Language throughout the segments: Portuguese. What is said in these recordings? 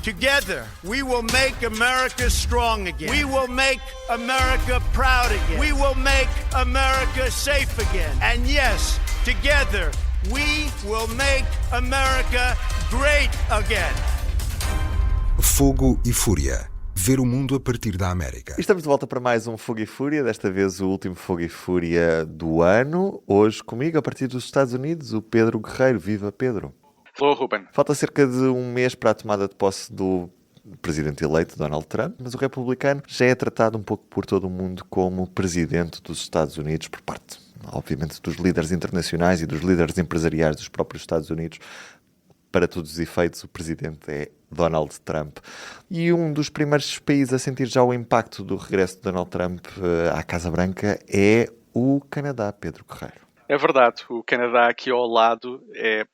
Together, we will make America strong again. We will make America proud again. We will make America safe again. And yes, together, we will make America great again. Fogo e Fúria. Ver o mundo a partir da América. Estamos de volta para mais um Fogo e Fúria, desta vez o último Fogo e Fúria do ano. Hoje comigo, a partir dos Estados Unidos, o Pedro Guerreiro. Viva, Pedro! Alô, Ruben. Falta cerca de um mês para a tomada de posse do presidente eleito, Donald Trump, mas o republicano já é tratado um pouco por todo o mundo como presidente dos Estados Unidos, por parte, obviamente, dos líderes internacionais e dos líderes empresariais dos próprios Estados Unidos. Para todos os efeitos, o presidente é Donald Trump. E um dos primeiros países a sentir já o impacto do regresso de Donald Trump à Casa Branca é o Canadá, Pedro Guerreiro. É verdade, o Canadá aqui ao lado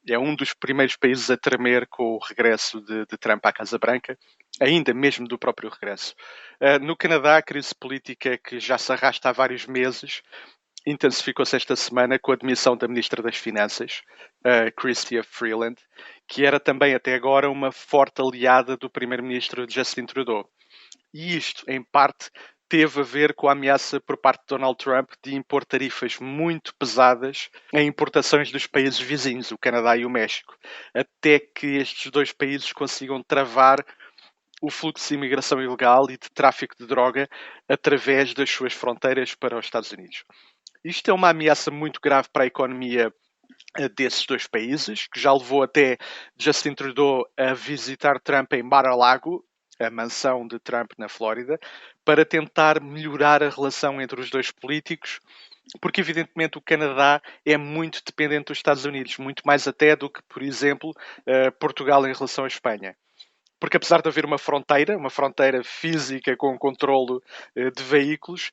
é um dos primeiros países a tremer com o regresso de Trump à Casa Branca, ainda mesmo do próprio regresso. No Canadá, a crise política que já se arrasta há vários meses intensificou-se esta semana com a demissão da Ministra das Finanças, Chrystia Freeland, que era também até agora uma forte aliada do Primeiro-Ministro Justin Trudeau. E isto, em parte, teve a ver com a ameaça por parte de Donald Trump de impor tarifas muito pesadas em importações dos países vizinhos, o Canadá e o México, até que estes dois países consigam travar o fluxo de imigração ilegal e de tráfico de droga através das suas fronteiras para os Estados Unidos. Isto é uma ameaça muito grave para a economia desses dois países, que já levou até Justin Trudeau a visitar Trump em Mar-a-Lago, a mansão de Trump na Flórida, para tentar melhorar a relação entre os dois políticos, porque evidentemente o Canadá é muito dependente dos Estados Unidos, muito mais até do que, por exemplo, Portugal em relação à Espanha. Porque apesar de haver uma fronteira física com controlo de veículos,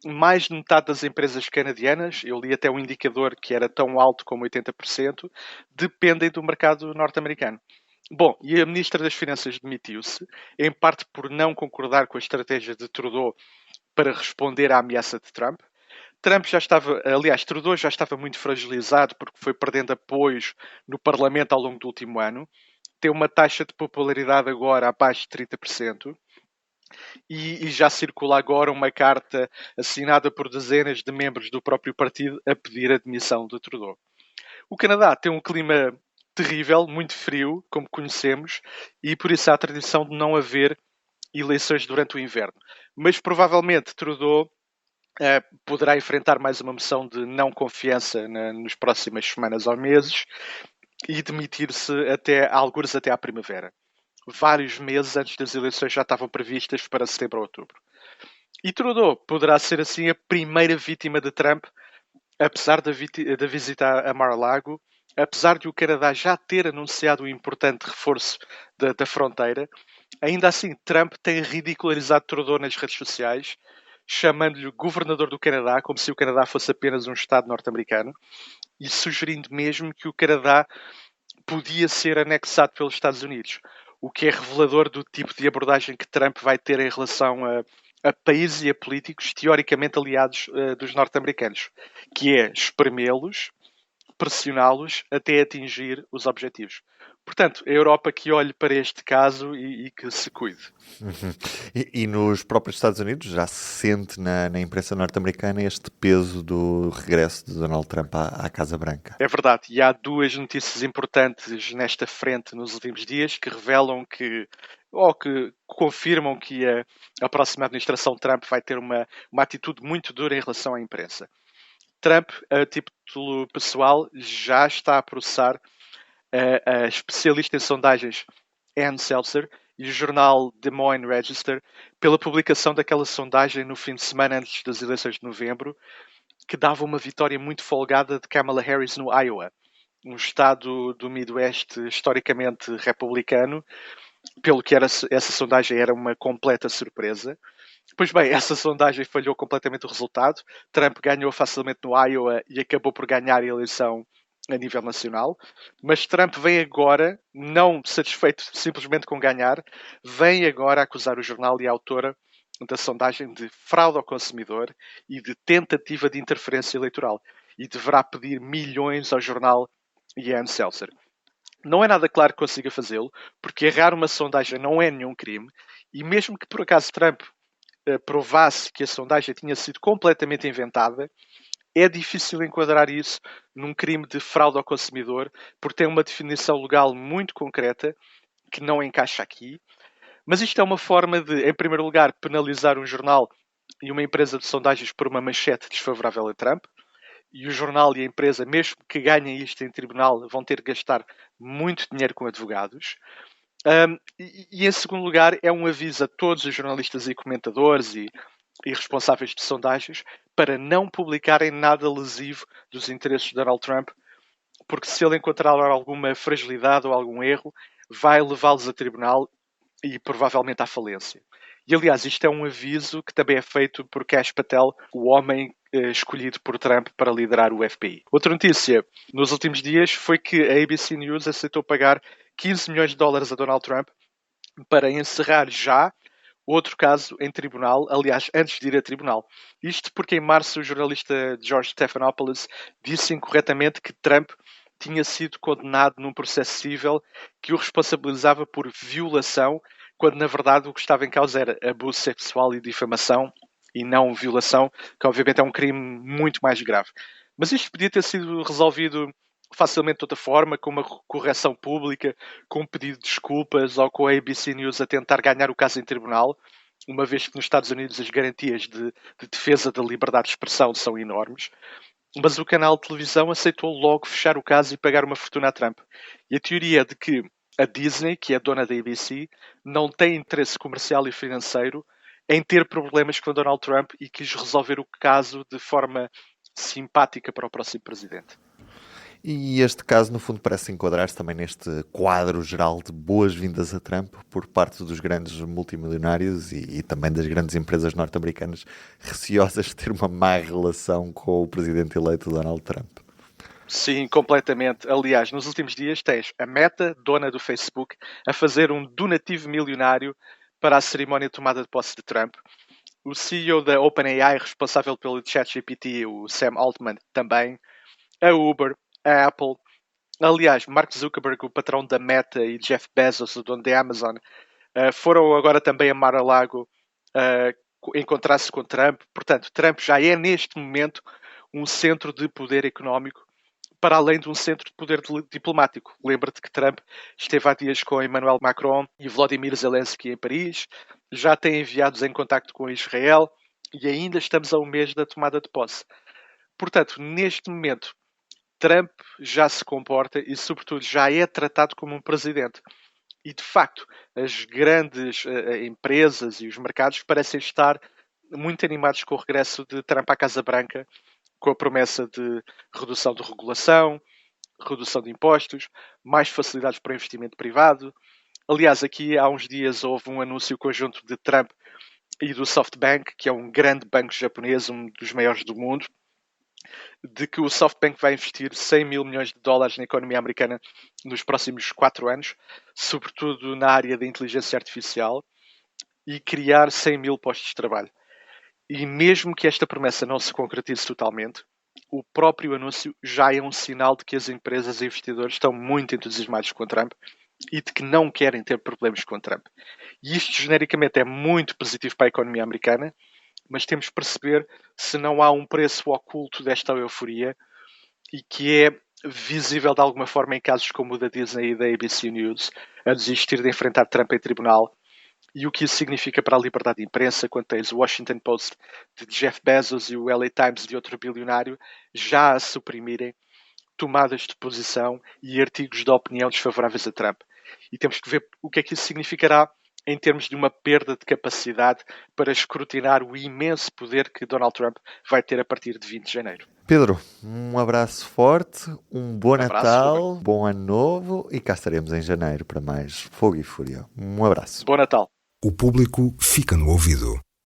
mais de metade das empresas canadianas, eu li até um indicador que era tão alto como 80%, dependem do mercado norte-americano. Bom, e a Ministra das Finanças demitiu-se, em parte por não concordar com a estratégia de Trudeau para responder à ameaça de Trump. Trudeau já estava muito fragilizado porque foi perdendo apoios no Parlamento ao longo do último ano. Tem uma taxa de popularidade agora abaixo de 30%. E já circula agora uma carta assinada por dezenas de membros do próprio partido a pedir a demissão de Trudeau. O Canadá tem um clima terrível, muito frio, como conhecemos, e por isso há a tradição de não haver eleições durante o inverno. Mas provavelmente Trudeau poderá enfrentar mais uma moção de não confiança nas próximas semanas ou meses e demitir-se algures até à primavera. Vários meses antes das eleições já estavam previstas para setembro ou outubro. E Trudeau poderá ser assim a primeira vítima de Trump, apesar da visita a Mar-a-Lago, apesar de o Canadá já ter anunciado um importante reforço da fronteira. Ainda assim, Trump tem ridicularizado Trudeau nas redes sociais, chamando-lhe governador do Canadá, como se o Canadá fosse apenas um estado norte-americano, e sugerindo mesmo que o Canadá podia ser anexado pelos Estados Unidos, o que é revelador do tipo de abordagem que Trump vai ter em relação a países e a políticos teoricamente aliados dos norte-americanos, que é espremê-los, pressioná-los até atingir os objetivos. Portanto, a Europa que olhe para este caso e que se cuide. Uhum. E nos próprios Estados Unidos já se sente na imprensa norte-americana este peso do regresso de Donald Trump à Casa Branca. É verdade, e há duas notícias importantes nesta frente nos últimos dias que revelam que confirmam que a próxima administração Trump vai ter uma atitude muito dura em relação à imprensa. Trump, a título pessoal, já está a processar a especialista em sondagens Ann Seltzer e o jornal Des Moines Register pela publicação daquela sondagem no fim de semana antes das eleições de novembro que dava uma vitória muito folgada de Kamala Harris no Iowa, um estado do Midwest historicamente republicano, pelo que essa sondagem era uma completa surpresa. Pois bem, essa sondagem falhou completamente o resultado. Trump ganhou facilmente no Iowa e acabou por ganhar a eleição a nível nacional. Mas Trump vem agora, não satisfeito simplesmente com ganhar, vem agora acusar o jornal e a autora da sondagem de fraude ao consumidor e de tentativa de interferência eleitoral. E deverá pedir milhões ao jornal e a Ann Seltzer. Não é nada claro que consiga fazê-lo, porque errar uma sondagem não é nenhum crime, e mesmo que por acaso Trump provasse que a sondagem tinha sido completamente inventada, é difícil enquadrar isso num crime de fraude ao consumidor, porque tem uma definição legal muito concreta que não encaixa aqui. Mas isto é uma forma de, em primeiro lugar, penalizar um jornal e uma empresa de sondagens por uma manchete desfavorável a Trump. E o jornal e a empresa, mesmo que ganhem isto em tribunal, vão ter que gastar muito dinheiro com advogados. E em segundo lugar, é um aviso a todos os jornalistas e comentadores e responsáveis de sondagens para não publicarem nada lesivo dos interesses de Donald Trump, porque se ele encontrar alguma fragilidade ou algum erro, vai levá-los a tribunal e provavelmente à falência. E aliás, isto é um aviso que também é feito por Kash Patel, o homem escolhido por Trump para liderar o FBI. Outra notícia nos últimos dias foi que a ABC News aceitou pagar 15 milhões de dólares a Donald Trump para encerrar já outro caso em tribunal, aliás, antes de ir a tribunal. Isto porque em março o jornalista George Stephanopoulos disse incorretamente que Trump tinha sido condenado num processo civil que o responsabilizava por violação, quando na verdade o que estava em causa era abuso sexual e difamação e não violação, que obviamente é um crime muito mais grave. Mas isto podia ter sido resolvido facilmente de outra forma, com uma correção pública, com um pedido de desculpas ou com a ABC News a tentar ganhar o caso em tribunal, uma vez que nos Estados Unidos as garantias de defesa da liberdade de expressão são enormes. Mas o canal de televisão aceitou logo fechar o caso e pagar uma fortuna a Trump. E a teoria é de que a Disney, que é dona da ABC, não tem interesse comercial e financeiro em ter problemas com Donald Trump e quis resolver o caso de forma simpática para o próximo presidente. E este caso, no fundo, parece enquadrar-se também neste quadro geral de boas-vindas a Trump por parte dos grandes multimilionários e também das grandes empresas norte-americanas receosas de ter uma má relação com o presidente eleito Donald Trump. Sim, completamente. Aliás, nos últimos dias tens a Meta, dona do Facebook, a fazer um donativo milionário para a cerimónia de tomada de posse de Trump. O CEO da OpenAI, responsável pelo ChatGPT, o Sam Altman, também. A Uber, a Apple. Aliás, Mark Zuckerberg, o patrão da Meta, e Jeff Bezos, o dono da Amazon, foram agora também a Mar-a-Lago encontrar-se com Trump. Portanto, Trump já é neste momento um centro de poder económico, para além de um centro de poder diplomático. Lembra-te que Trump esteve há dias com Emmanuel Macron e Volodymyr Zelensky em Paris, já tem enviados em contacto com Israel e ainda estamos a um mês da tomada de posse. Portanto, neste momento, Trump já se comporta e, sobretudo, já é tratado como um presidente. E, de facto, as grandes empresas e os mercados parecem estar muito animados com o regresso de Trump à Casa Branca, com a promessa de redução de regulação, redução de impostos, mais facilidades para o investimento privado. Aliás, aqui há uns dias houve um anúncio conjunto de Trump e do SoftBank, que é um grande banco japonês, um dos maiores do mundo, de que o SoftBank vai investir 100 mil milhões de dólares na economia americana nos próximos 4 anos, sobretudo na área da inteligência artificial, e criar 100 mil postos de trabalho. E mesmo que esta promessa não se concretize totalmente, o próprio anúncio já é um sinal de que as empresas e investidores estão muito entusiasmados com Trump e de que não querem ter problemas com Trump. E isto, genericamente, é muito positivo para a economia americana, mas temos que perceber se não há um preço oculto desta euforia e que é visível de alguma forma em casos como o da Disney e da ABC News, a desistir de enfrentar Trump em tribunal, e o que isso significa para a liberdade de imprensa, quando tens o Washington Post de Jeff Bezos e o LA Times de outro bilionário já a suprimirem tomadas de posição e artigos de opinião desfavoráveis a Trump. E temos que ver o que é que isso significará em termos de uma perda de capacidade para escrutinar o imenso poder que Donald Trump vai ter a partir de 20 de janeiro. Pedro, um abraço forte, um bom Natal, Ruben. bom Ano Novo e cá estaremos em janeiro para mais Fogo e Fúria. Um abraço. Bom Natal. O público fica no ouvido.